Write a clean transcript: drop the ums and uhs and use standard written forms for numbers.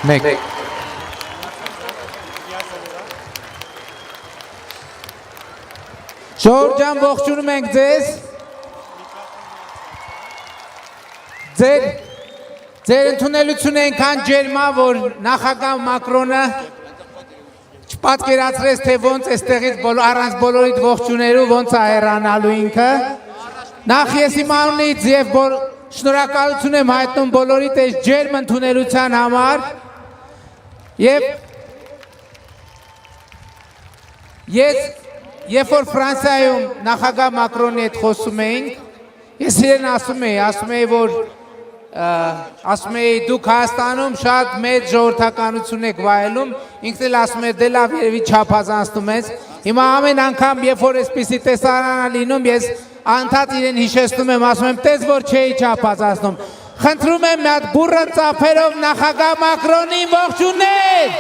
Մեկ։ Ժողովուրդ ջան, ողջունում ենք ձեզ։ Ձեր ընդունելությունը այնքան ջերմ է, որ նախագահ Մակրոնը չպատկերացրեց, թե ոնց այստեղից առանց բոլորիդ ողջունելու ոնց է հեռանալու ինքը։ Նախ ես իմ անունից եւ շնորհակալություն եմ հայտնում բոլորիդ այս ջերմ ընդունելության համար։ Եվ երբ որ Ֆրանսիայում նախագահ Մակրոնի հետ խոսում էինք, ես իրեն ասում էի, որ դուք Հայաստանում շատ մեծ ժողովրդականություն եք վայելում, ինքն էլ ասում էր դե լավ երևի չափազանցնում ես։ Հիմա ամեն անգամ, երբ որ այսպիսի տեսարան է լինում, ես անդադ իրեն հիշեցնում եմ, ասում եմ, տես որ չէի չափազանցնում։ Խնդրում եմ մի հատ բուռն ծափերով նախագահ Մակրոնին ողջունել։